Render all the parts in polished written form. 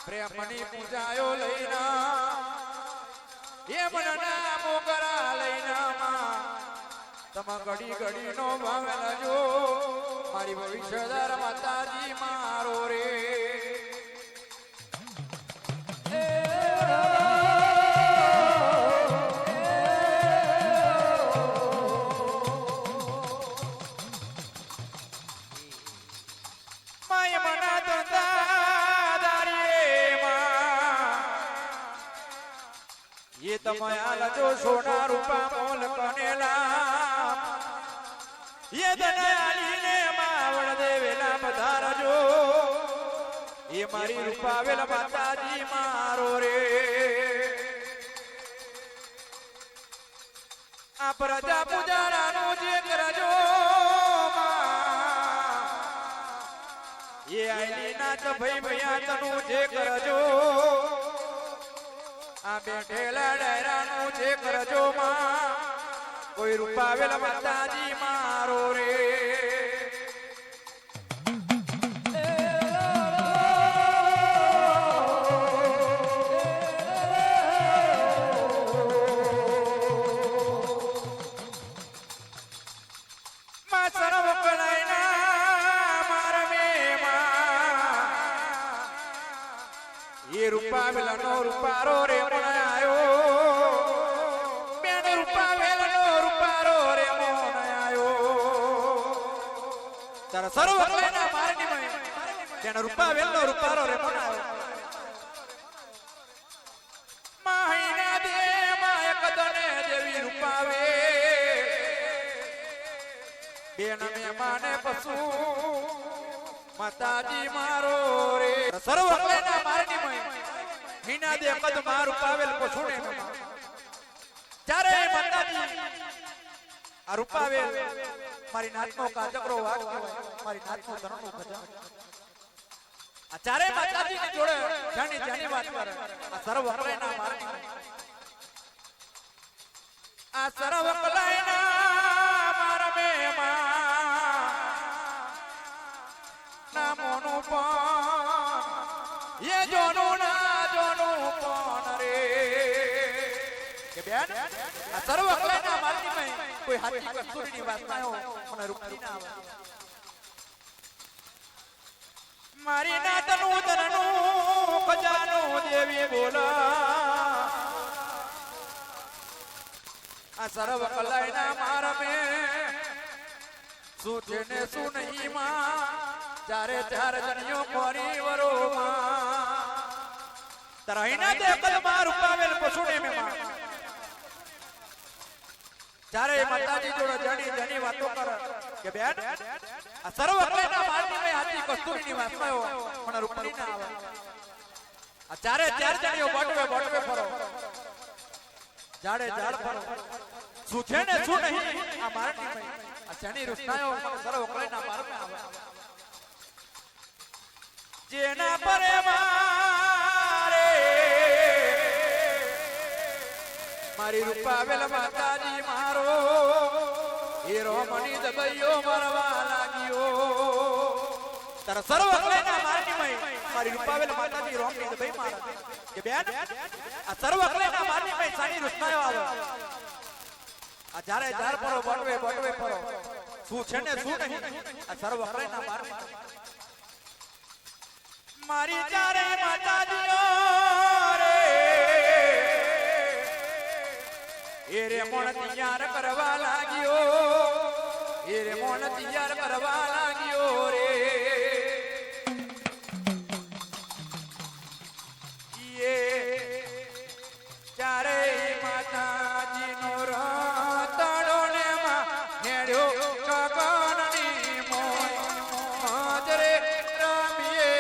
પ્રેમની પૂજાયો લઈના એ મનના મોગરા લઈના તમે ઘડી ઘડી નો ભાંગજો મારી ભવિષ્યદાર માતાજી મારો રે તમાયા સોના રૂપા મોલ કનેલા એ દનાલીને માવળ દેવેલા પધારજો એ મારી રૂપાવેલ માતાજી મારો રે આ પ્રજા પૂજારાનું જે કરજો એ આઈની નાચ ભાઈ ભૈયા તનું જે કરજો આ બેઠેલા ડાયરાનું જે કરજો માં કોઈ રૂપાવેલા માતાજી મારો રે માં સર્વ કલાઈના મારમે માં એ રૂપાવેલા નો રૂપારો રે સર્વ કલાના મારની માં જેનો રૂપાવેલનો રૂપારો રે માહિના દે માં એક દને દેવી રૂપાવે બેન મે માને પશુ માતાજી મારો રે સર્વ કલાના મારની માં હિના દે કદ માં રૂપાવેલ પશુને ચારે માતાજી આ રૂપાવેલ મારી નાથનો કાજકરો વાગ મારી નાથનો ધરણો ખજા આ ચારે માતાજી ની જોડે જાની જાની વાત કરે આ સર્વ કલાઈના મારની આ સર્વ કલાઈના મારમે નામોનું પણ એ જોનું ના જોનું પણ રે કે બેન આ સર્વ કલાઈના મારની માં કોઈ હાથી કસ્તુરીની વાત ના હોય મને રૂપતી ના આવે મારી નાતનું ધનનું ખજાનું દેવી બોલા આ સર્વ કલાઈના મારમે શું છે ને શું નહીં માં ચારે ચાર જણીઓ પરિવારો માં તરાઈના દે કલમાં રૂપાવેલ પશુને મે માં ચારે માતાજી જોડે જાની જાની વાતો કર કે બેન આ સર્વ કલાના મારની મે હાથી કસ્તુરીની વાત માં પણ રૂપતી ના આવે આ ચારે ચાર જણીઓ બોટવે ફરો જાડે જાડ ફરો શું છે ને શું નહીં આ મારની મે આ જાની રૂસનાયો સર્વ કલાના મારમે આવે જેના પરે મારે મારી રૂપાવેલ માતાજી મારો એ રોમણી દબૈયો મરવા લાગ્યો તાર સર્વ કલાના મારની માં મારી રૂપાવેલ માતાજી રોમણી દબઈ મારે કે બેન આ સર્વ કલાના મારની માં સાની રૂસનાયો આવે આ જારે જાર પરો બોટવે પરો શું છે ને શું નહીં આ સર્વ કલાના મારની મારી ચારે માતાજીઓ રે એ રે મોણ તૈયાર કરવા લાગ્યો એ રે મોણ તૈયાર કરવા લાગ્યો રે એ ચારે માતાજીનો રતડો ને માં નેડ્યો ગગનની મોય હાજરે રમીએ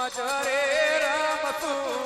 મજરે રમતું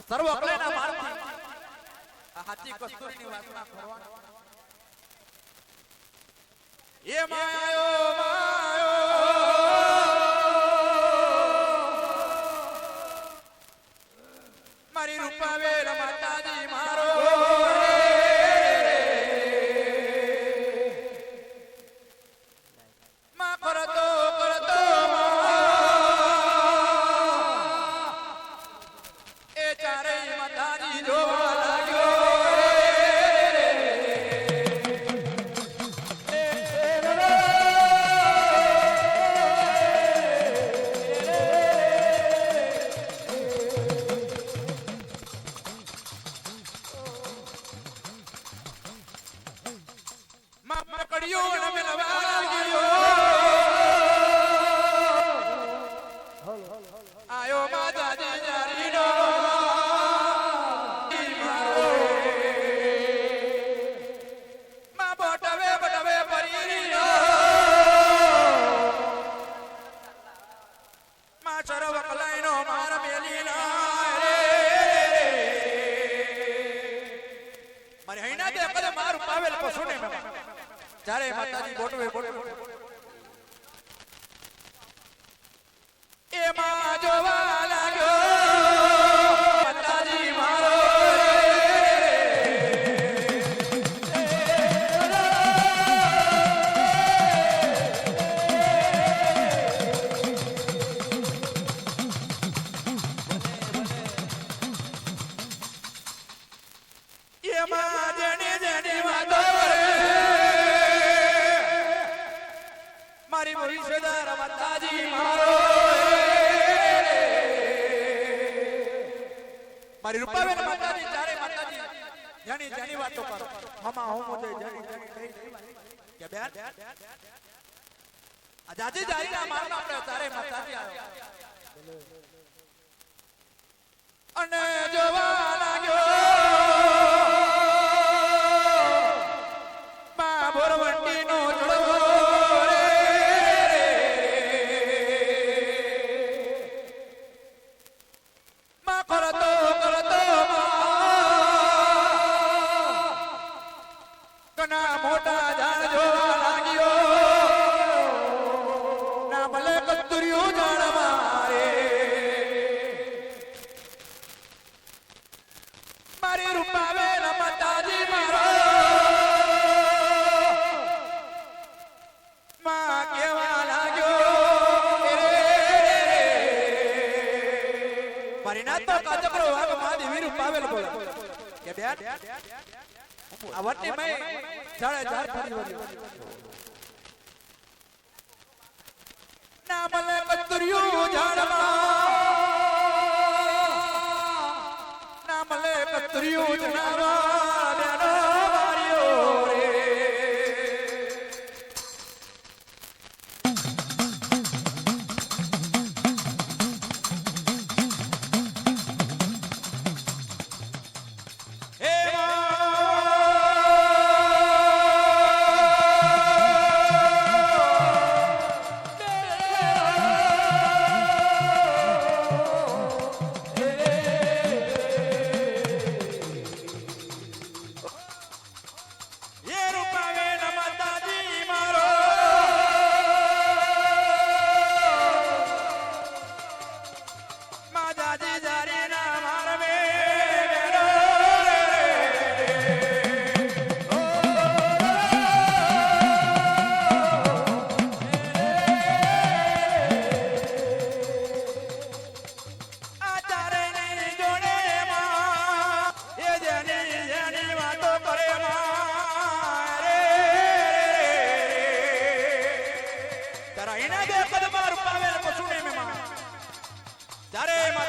સર્વ અકલેના મારથી આ હાથી કસ્તુરીની વાસના ફરવા એ માયો મારી રૂપાવેલ માતાજી મારો માં કરતો માતાજી બોટવે એમાં જોવા લાગ્યો માતાજી મારો એમાં જેની વાતો મારી ભવિષ્યદાર માતાજી મારો મારી રૂપાબેન માતાજી ચારે માતાજી જેની વાતો કરો મામા હું મોજે જેની કે બેન આ જાજી જારીના મારના આપણે ચારે માતાજી આવ્યો અને જોવા લાગ્યો મા બોરવંડીનો ચડવો મોટા ઝાડ જોવા લાગ્યો ના ભલે કસ્તુરિયું ઝાડ મારે મારી રૂપાવેલ માતાજી મારો માં કેવા લાગ્યો મારી ના તો કાચકરો વાગ માદી વીર રૂપાવેલ બોલે કે બેન આ વટની મય જાળે ઝાડ ફરી વળ્યો ના ભલે કસ્તુરિયું ઝાડમાં ના ભલે કસ્તુરિયું ઝાડમાં બેનો માર્યો રે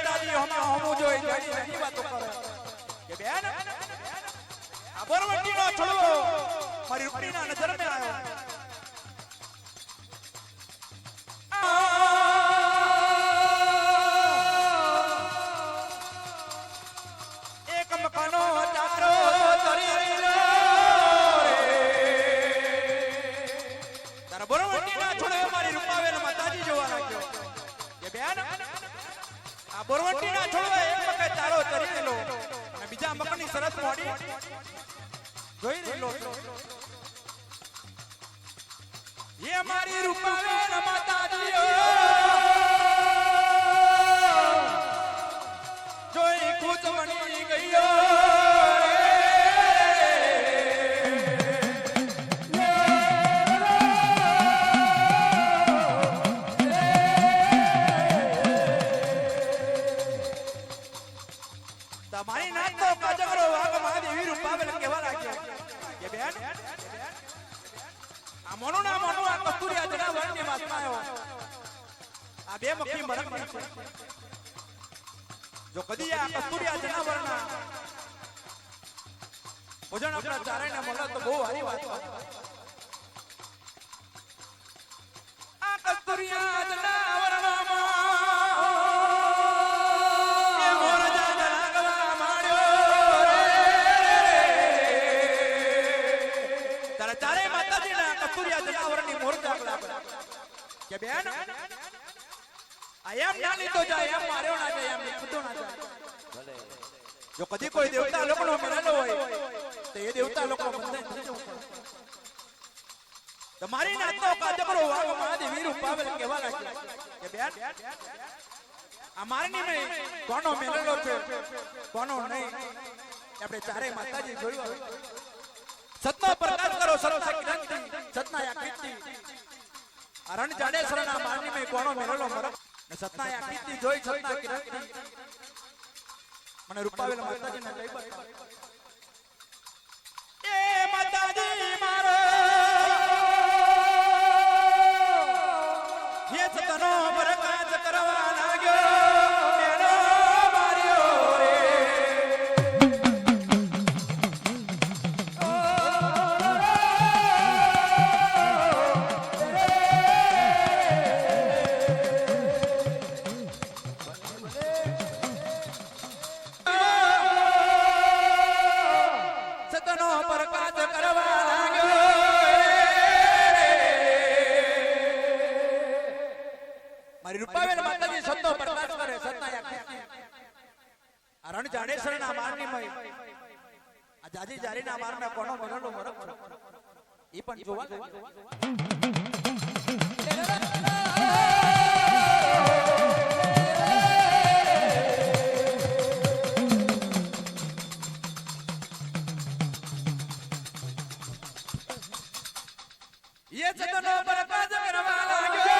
માતાજી હમે હમું જોઈ જડી એની વાતો કરે કે બેન આ બોરવટીનો છોડવો મારી રૂપડીના નજરમાં આવ્યો એક મકાનો ચાકરો તરી તારા બોરવટીના છોડવે મારી રૂપાવેલ માતાજી જોવા લાગ્યો કે બેન આ બોરવટીના છોડવે એક મકે ચારો તરીલો અને બીજા મકની સરસ મોડી જોઈ રહેલો ये मारी रूपावेल माताजी जोई खुद बनी गई તમારી નાત તો કાજગરો વાગ મહાદેવી રૂપાવેલ કેવા લાગ્યો કે બેન આ મોનો ના મોનો આ કસ્તુરિયા જનાવરની વાસમાં આવ્યો આ બે મક્કી મરકની છે જો કદી આ કસ્તુરિયા જનાવરના ભોજન આપણા ચારેયને મળે તો બહુ સારી વાત આ કસ્તુરિયા જનાવરમાં એ મોરજા જનાગવા માંડ્યો તારા ચારેય માતાજીના કસ્તુરિયા જનાવરની મોરજા લાગે કે બેન આ એમ ના લીધો જાય એમ માર્યો ના જાય એમ લીધો ના જાય જો કદી કોઈ દેવતા લોકોનો મેળેલો હોય તો એ દેવતા લોકો બંધાઈ થઈ જવું તમારી નાતનો કાજકરો વાગ મહાદેવી રૂપાવેલ કેવા લાગ્યો કે બેન આ મારની મેં કોનો મેળેલો છે કોનો નહીં આપણે ચારે માતાજી જોયું સતનો પ્રકાશ કરો સતના કિરણથી સતના આકૃતિ અરણ જાડેશ્વરના મારની મેં કોનો મેળેલો મરક ને સતના આકૃતિ જોઈ સતના કિરણથી મને રૂપાવેલ માતાજીને લઈ બતાવ એ માતાજી મારો ये सतनो प्रकाश करवा लाग्यो मेनो मार्यो रे सतनो प्रकाश करवा लाग्यो મારી રૂપાવેલ માતાજી સતનો પ્રકાશ કરે સતના આકૃતિ આ રણ જાડેશ્વરના મારની મય આ જાજી જારીના મારના કોનો મરલો મરક ઈ પણ જોવા ये सतनो प्रकाश करवा लाग्यो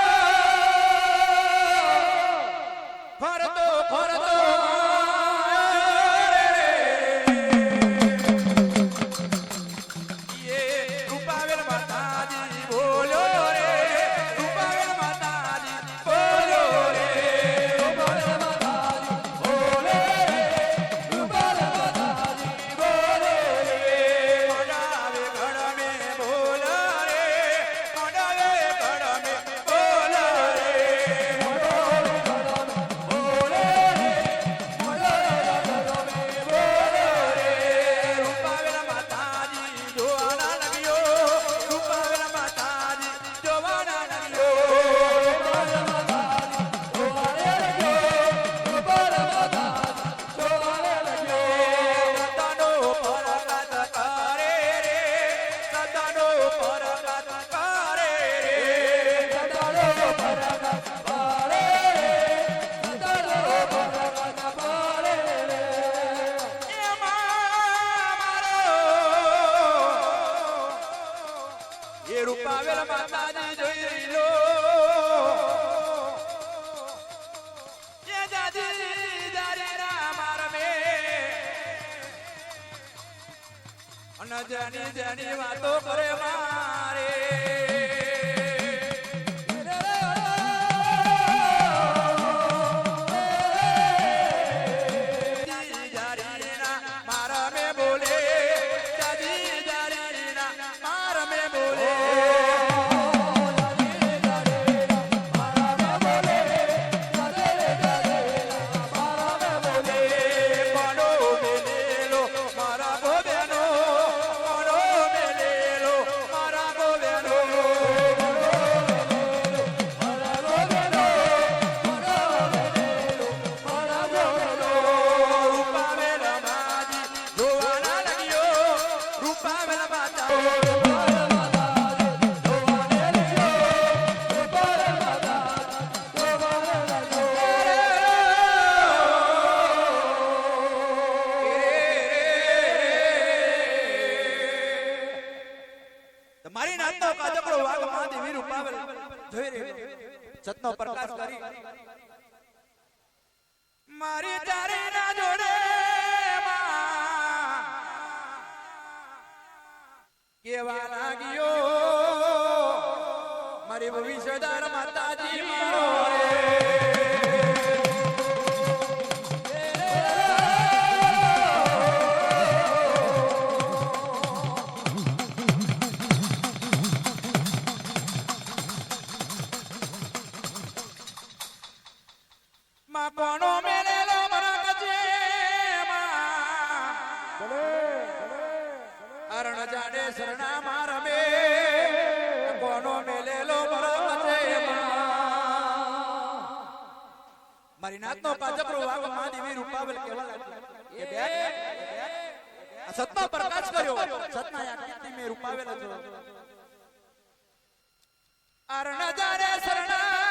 રૂપાવેલ માતાજી જોઈ લો એ જાજી જારીના મારમે અને જાની જાની વાતો કરે મારે સતનો પ્રકાશ કરી મારી ચારે ના જોડે કેવા લાગ્યો મારી ભવિષ્યદાર માતાજી મારો કોનો મેલેલો મરક છે અરણ જાડે શરણા મારમે કોનો મેલેલો મરક છે મારી નાતનો પાજકરો વાગ માં દેવી રૂપાવલ કેવા લાગી કે બે આ સતનો પ્રકાશ કર્યો સતના આકૃતિ મે રૂપાવેલ છો અરણ જાડે શરણા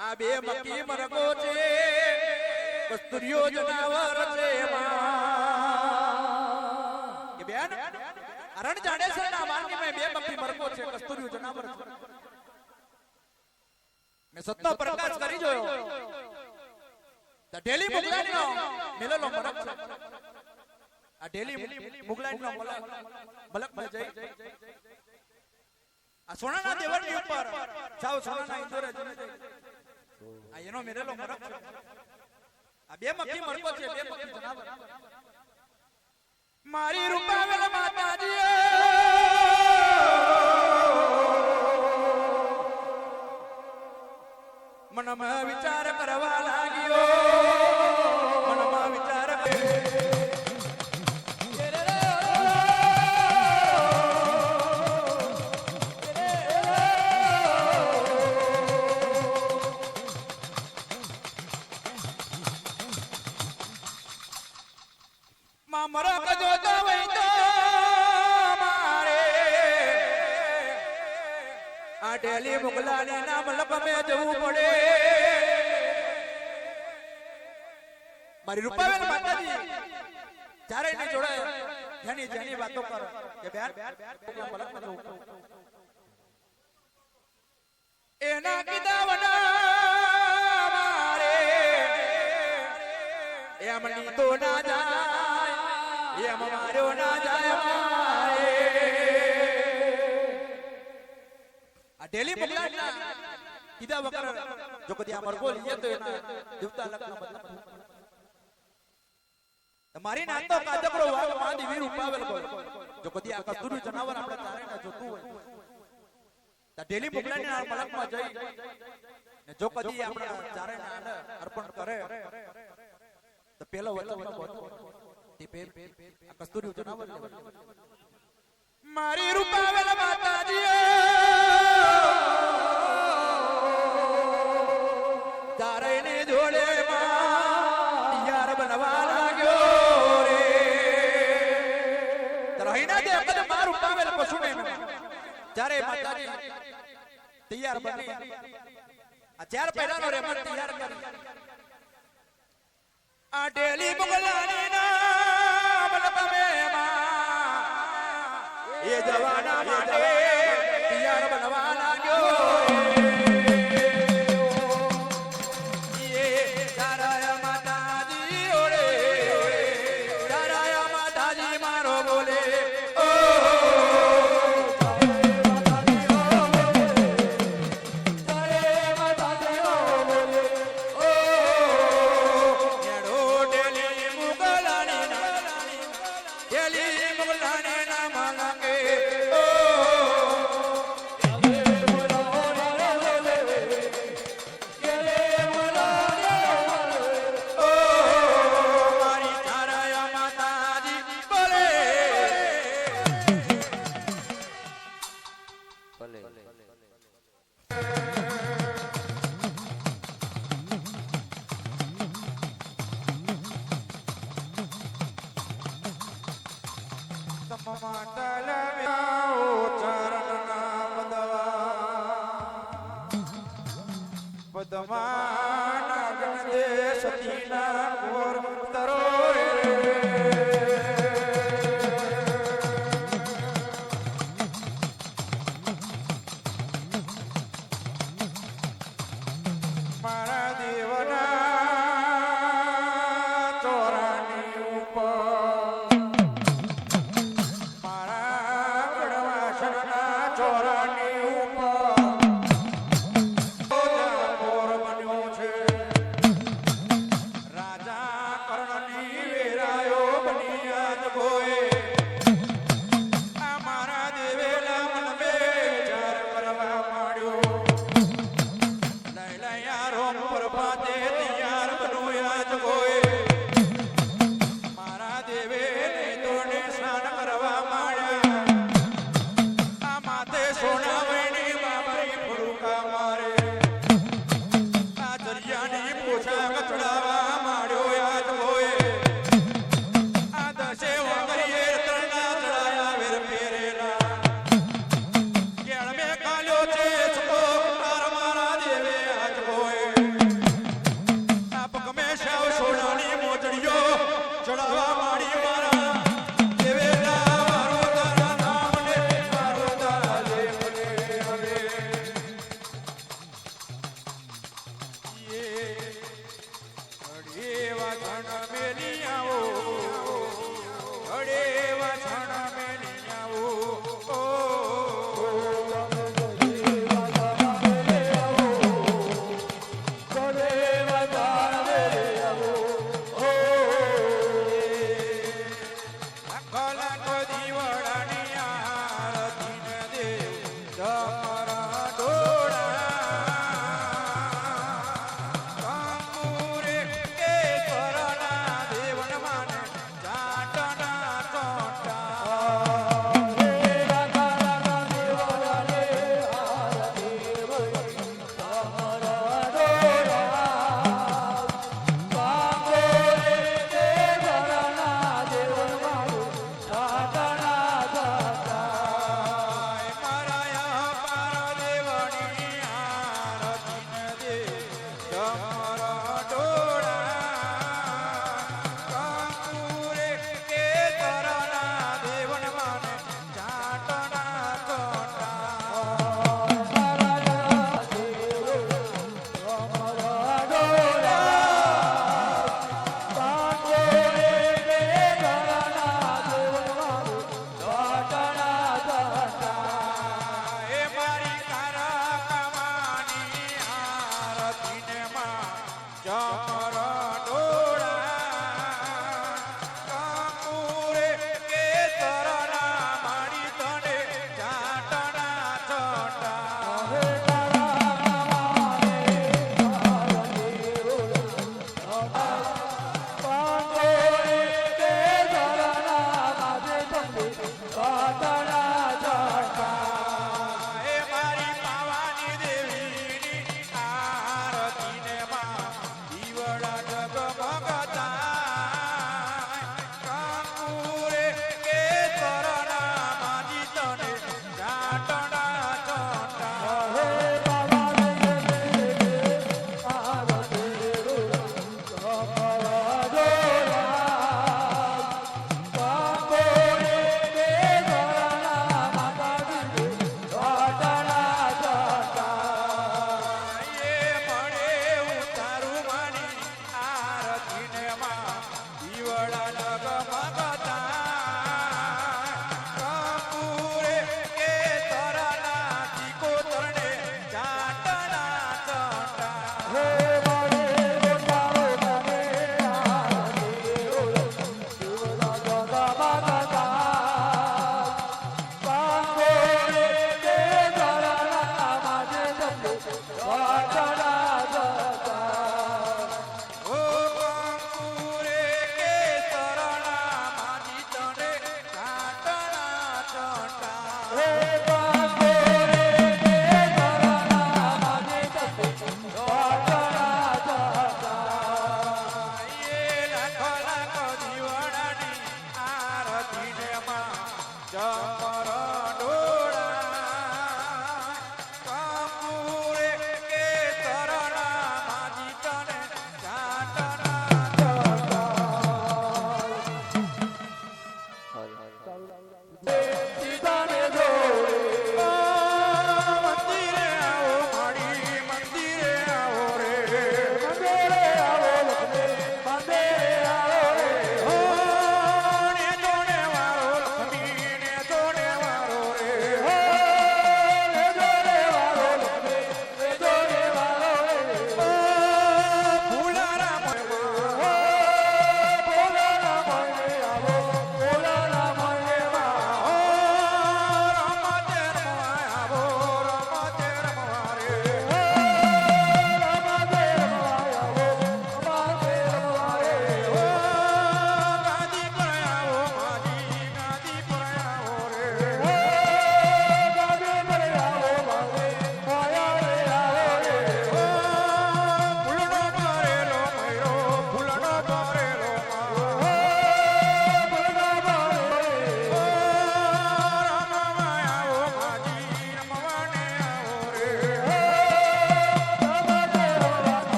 આ બે મકી મરગો છે કસ્તુરીઓ જનાવર છે કે બેન અરણ જાડેસર ના માનની મે બે મકી મરગો છે કસ્તુરીઓ જનાવર છે મે સતનો પ્રકાશ કરી જોયો ઢેલી મુગલાની નો મેલેલો મરક છે આ ઢેલી મુગલાની નો મલક માં જઈ આ સોનાના દેવળની ઉપર સાવ સોનાના ઇન્દોરે જને આ એનો મેરેલો મરક છે આ બે મક્કી મરકો છે બે મક્કી જનાવર મારી રૂપાવેલ માતાજી મનમાં વિચાર કરવા લાગ્યો મનમાં વિચાર મરક જોતો હોય તો મારે આ ઢેલી મુગલાની ના મલક મે જવું પડે મારી રૂપાવેલ માતાજી જ્યારે એને જોડે જેની જેની વાતો કર કે બેન મલક માં જવું એના કીધા વના મારે એમની તો ના જાય એમ મારો ના જાય મારે આ ઢેલી મુગલાના કીધા વગર જો કદી આ મરગો લીએ તો એના દેવતા લખનો મતલબ તમારી નાત તો કાજકરો વાગ માંડી વીર ઉપાવેલ બોલ જો કદી આ કસ્તુરી જનાવર આપણે તારે ના જોતું હોય તો ઢેલી મુગલાના મલકમાં જઈ ને જો કદી આપણે ચારે ના અર્પણ કરે તો પેલો વચન કસ્તુરી જનાવર મારી રૂપાવેલ માતાજી તારેને જોડે યાર બનવા લાગ્યો રે તરહીના દે કદ માર રૂપાવેલ પશુને જ્યારે માતાજી તૈયાર બની આ ચાર પહેરાનો રેમત તૈયાર કરી આ ઢેલી મુગલાની નામ લપમે એ જવાના માટે તૈયાર બનવા લાગ્યો મારા દેવના ચોરાની ઉપર મારા ગઢવાસના ચોરાની ઉપર મોર બન્યો છે રાજા કર્ણની વેરાયો બની આજ ભોય આ મારા દેવેલા મનમે વિચાર કરવા માંડ્યો મારા દેવે તોડે સ્નાન કરવા માંડ્યા આ માથે સોના વૈણી બાપરી ફુડકા મારે આ દરિયાની પોશાક ચડાવવા માંડ્યો યાદ હોય આ દસે વગરીએ તરણા ચડાયા વેર ફેરેલા કેળ મે કાલ્યો છે છકો મારા દેવે આજ હોય સોનાની મોજડીઓ ચડાવવા માંડી મારા દેવેલા મારો તારા નામને મારો તારા દેવને હવે યે અડેવા ઘણા મેલી આવો અડેવા ઘણા મેલી આવો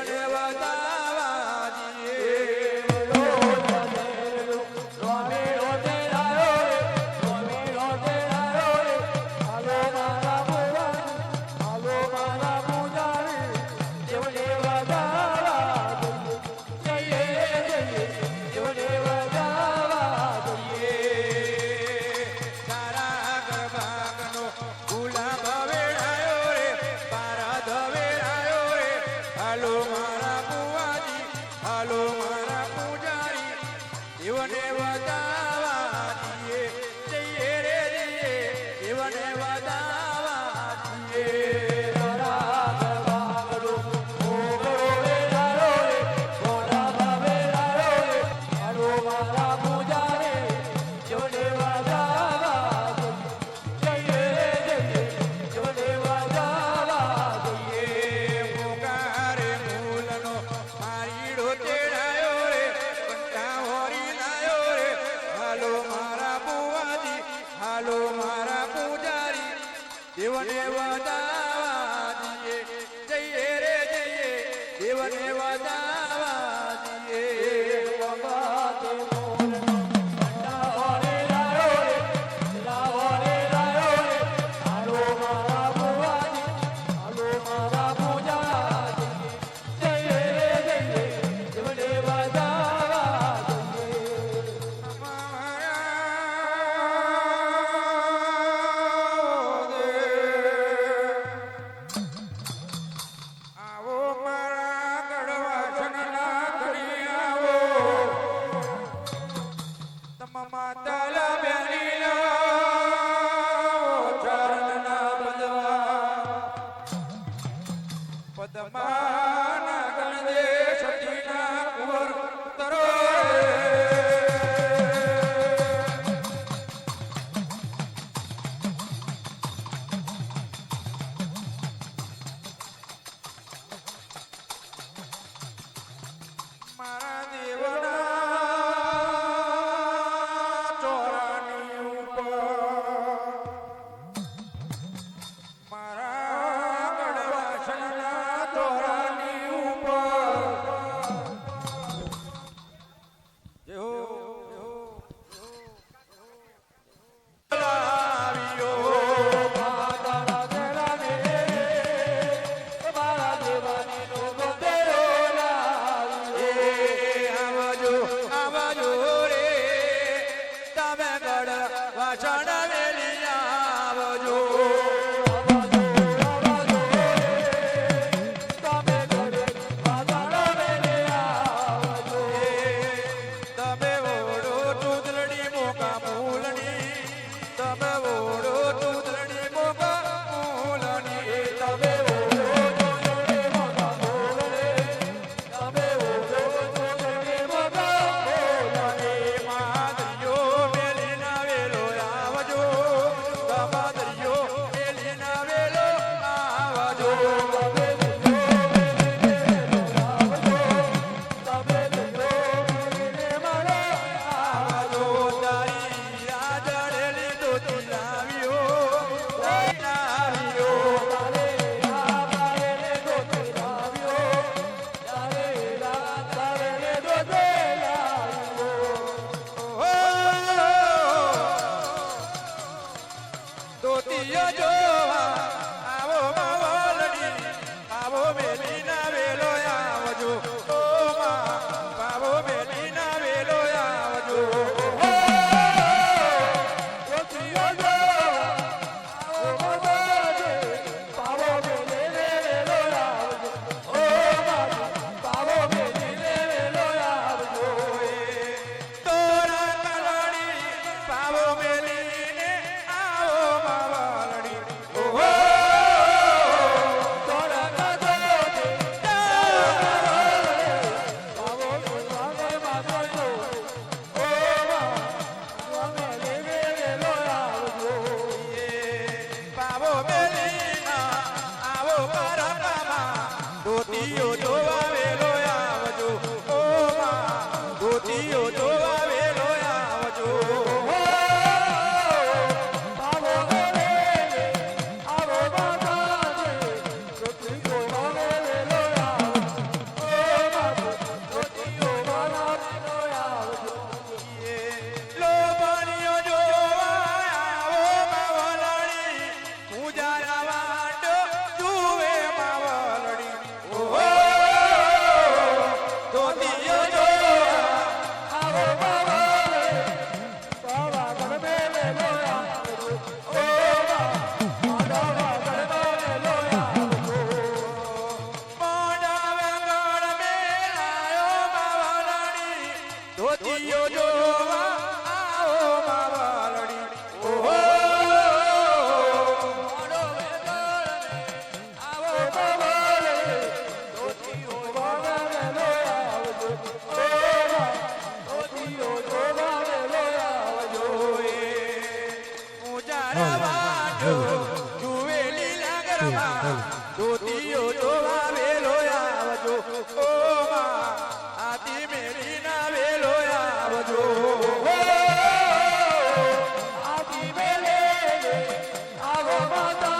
દેવને વધાવા દીએ તારા ગરબાનો ગુલાબ વેડાયો રે તારા ધવેરાયો રે હાલો મારા બુવાજી હાલો મારા પૂજારી દેવને વધાવા દીએ જઈએ રે જઈએ દેવને વધાવા દીએ મોગારે મૂલનો મારીડો તેડાયો રે કંઠા હોરી લાયો રે હાલો મારા બુવાજી હાલો મારા પૂજારી દેવને વધાવા દીએ જઈએ રે જઈએ દેવને વધાવા દીએ આવો મારા ગઢવાસનના ધણી આવો ધોતીઓ જોવા આવો માવલડી ઓહો ધોતીઓ જોવા વેલો આવજો ઓ માં આતી મેરી ના વેલો આવજો આતી મેલે આવો માતા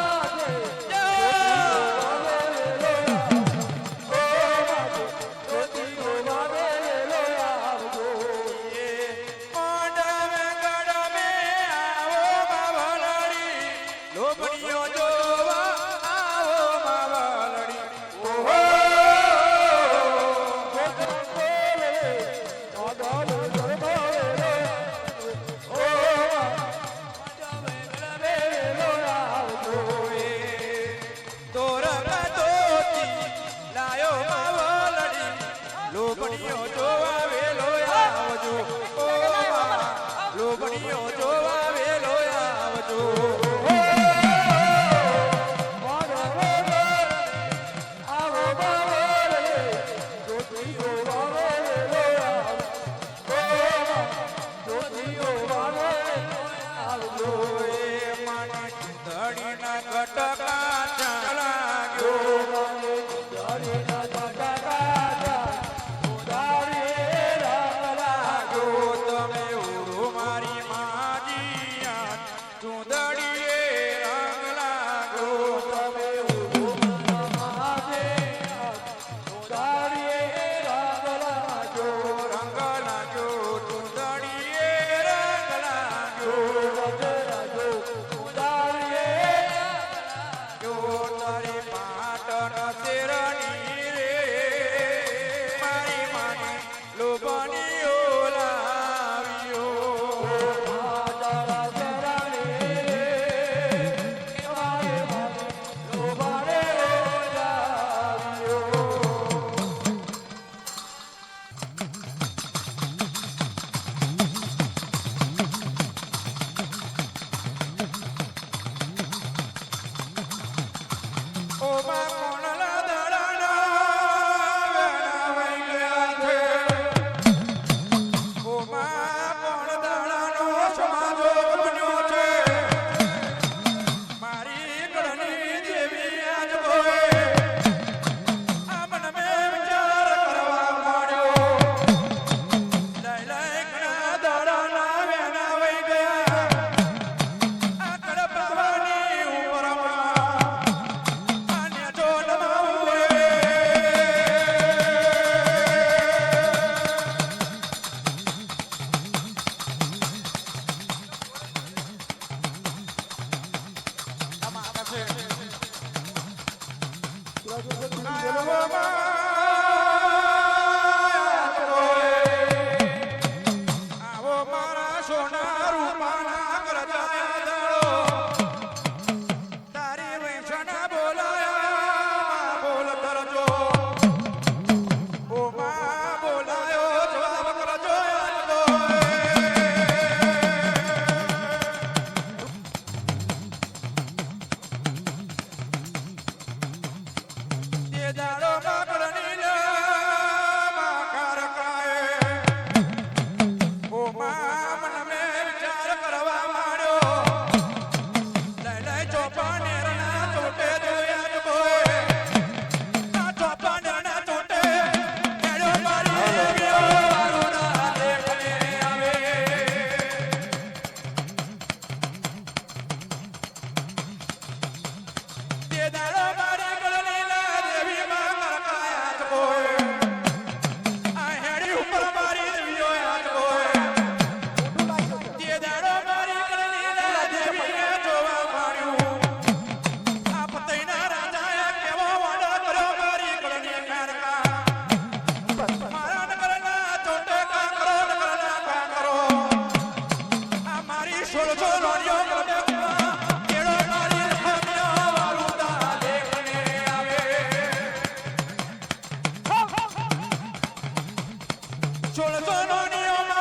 Chola,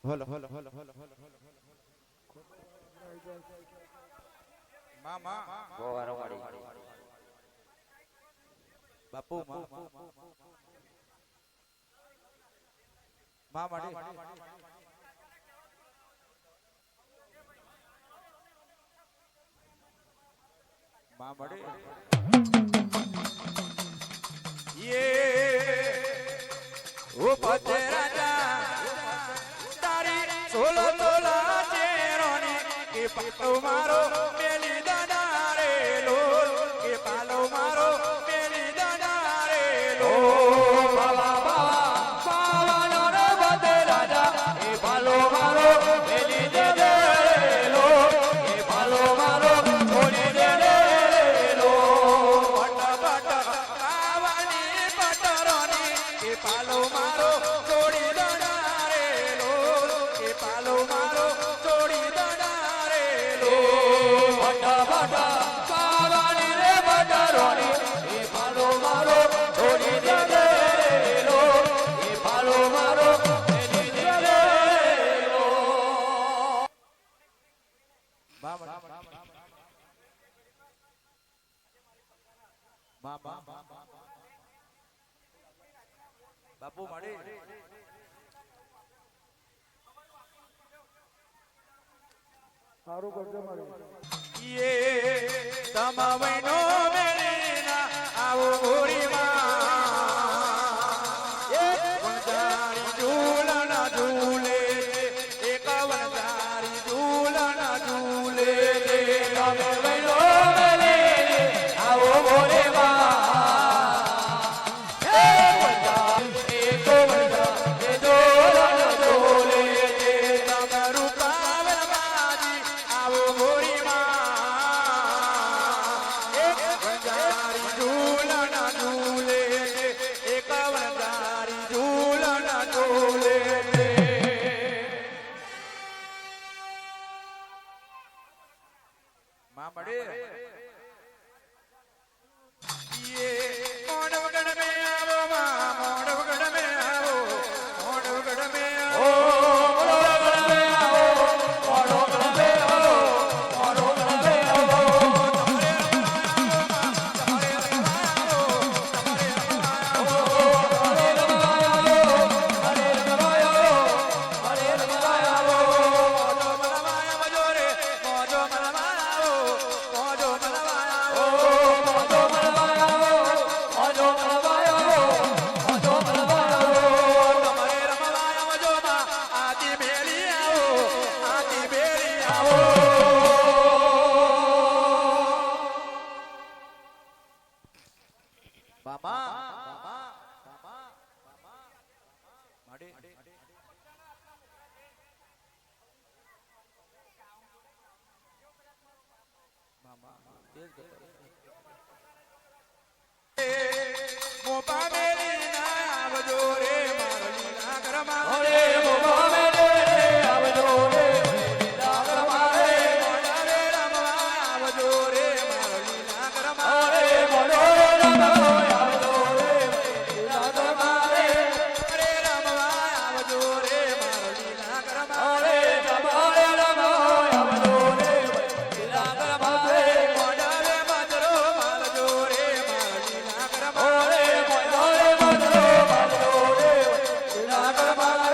હલો મામા ગોવારો વાળી બાપુ મામાડી મામાડી ઓ પતે રાજા તારી સોલો તોલા ચેરોની કે પાલો મારો મેલી દાના રે લો કે પાલો મારો મેલી દાના રે લો બાવા બાવાનો રે પતે રાજા એ પાલો મારો મેલી દે લો એ પાલો મારો છોડી દે લો બટ કાવાની પટરોની કે પાલો મારો છોડી દડા રે લો કે પાલો મારો છોડી દડા રે લો બટા પાવાની રે બટરોની એ પાલો મારો છોડી દે લો એ પાલો મારો મેલી દે લો બાપુ મળી સારું કરજો મારી તમા વૈનો મેળીના આવો ગોરીમાં વણજારી ઝૂલના ઝૂલે એક વણજારી ઝૂલના ઝૂલે તમે વૈલો મેલે આવો બોલે તમારું પાવન બાજી આવો ગોરીમાં વણજારી ઝૂલના ઝૂલે એક વણજારી ઝૂલના ઝૂલે માં મળે મોડ વગડ મે આવો માં મોડ વગડ મે આવો મોડ વગડ મે આવો મોપા મેલી ના આવજો રે મારો લીલા ઘરમાં અરે મોબા મેલે આવજો રે લાગર મારે મોડારે રમવા આવજો રે મારો લીલા ઘરમાં અરે મોડો આવજો રે લાગર મારે અરે રમવા આવજો રે મારો લીલા ઘરમાં અરે જમારે રમો આવજો રે લાગર મારે મોડારે મજરો માલજો રે મારો લીલા ઘરમાં અરે મોડો આવજો રે લાગર મારે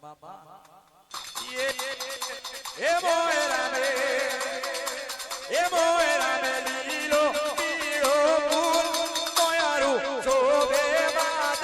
એ મોયરા મે લીલો પીળો ફૂલ મોયારું શોભે માધમ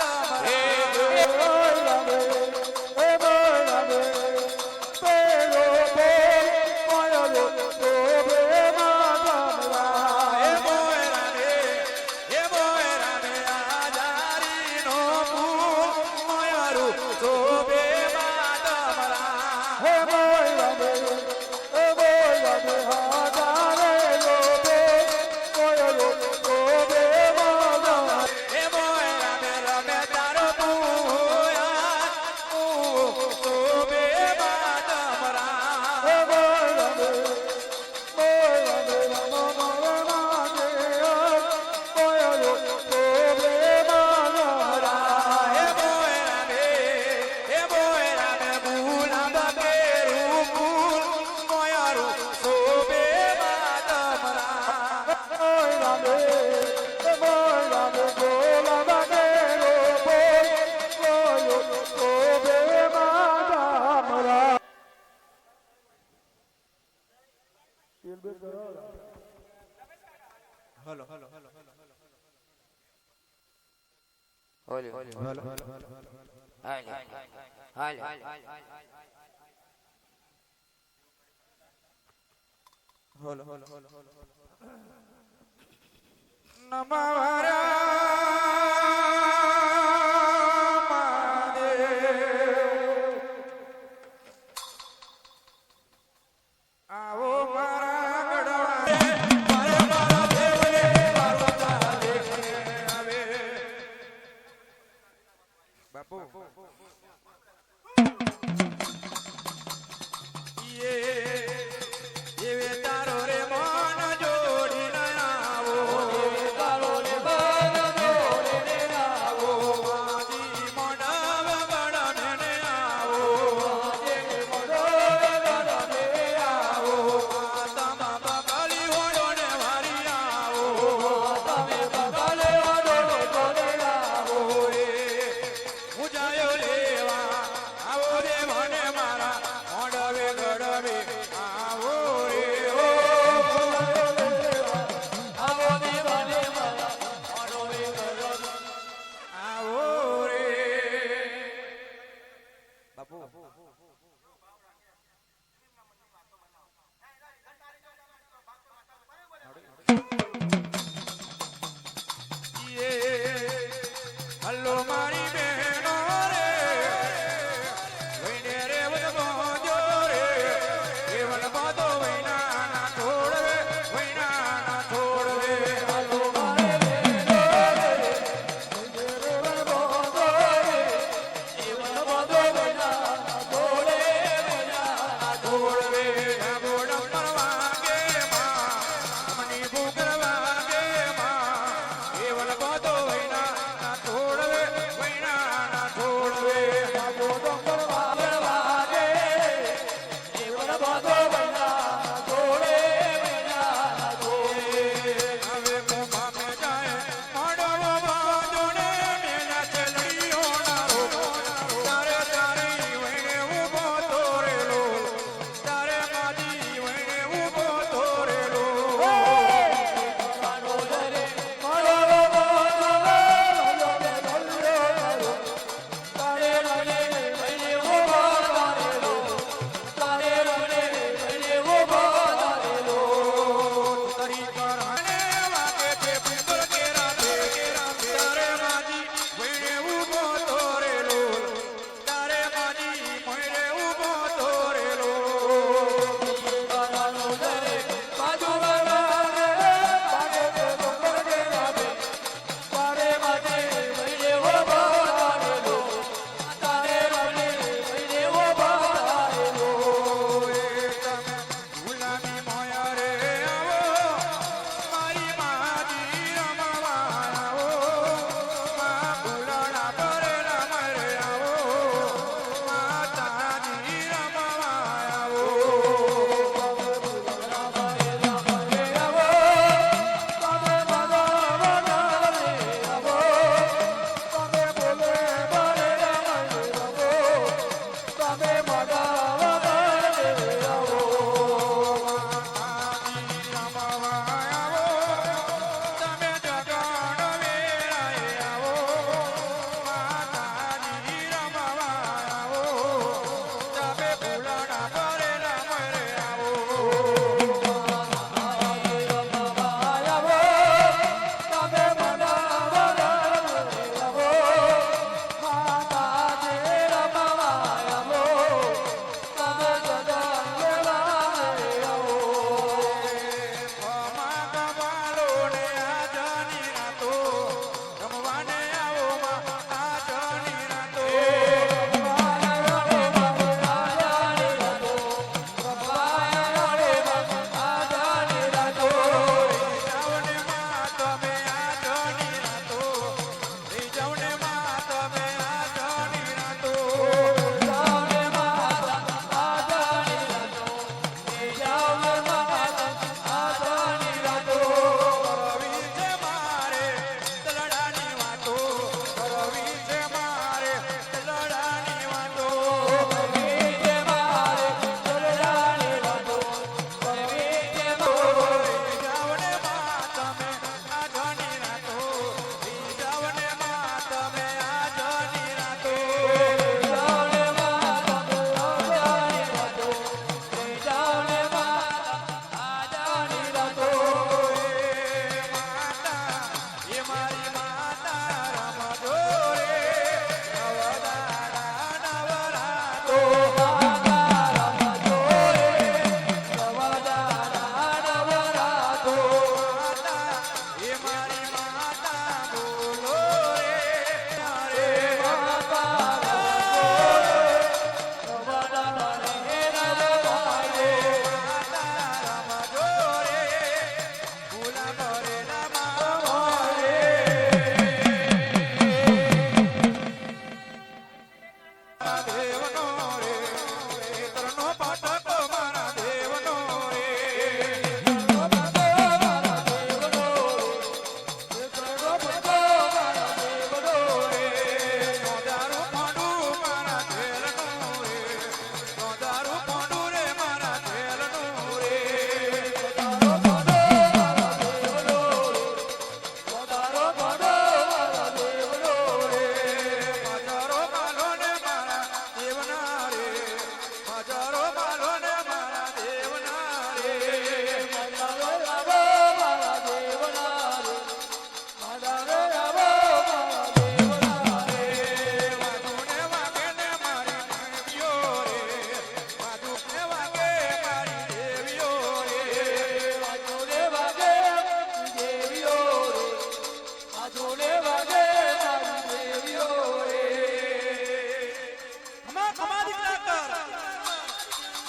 ખમા ખમા દીકરા કર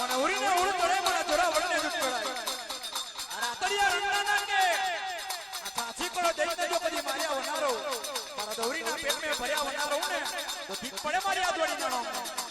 મને ઉરીને ઉડ પડે મને જોરા વળને દુખ પડાય અરે આતરિયા રંગના ના કે આ સાચી કોળો દઈને જો કદી માર્યા વનારો મારા દોરીના પેટ મે ભર્યા વનારો ને તો ઠીક પડે મારી આ દોડી નાનો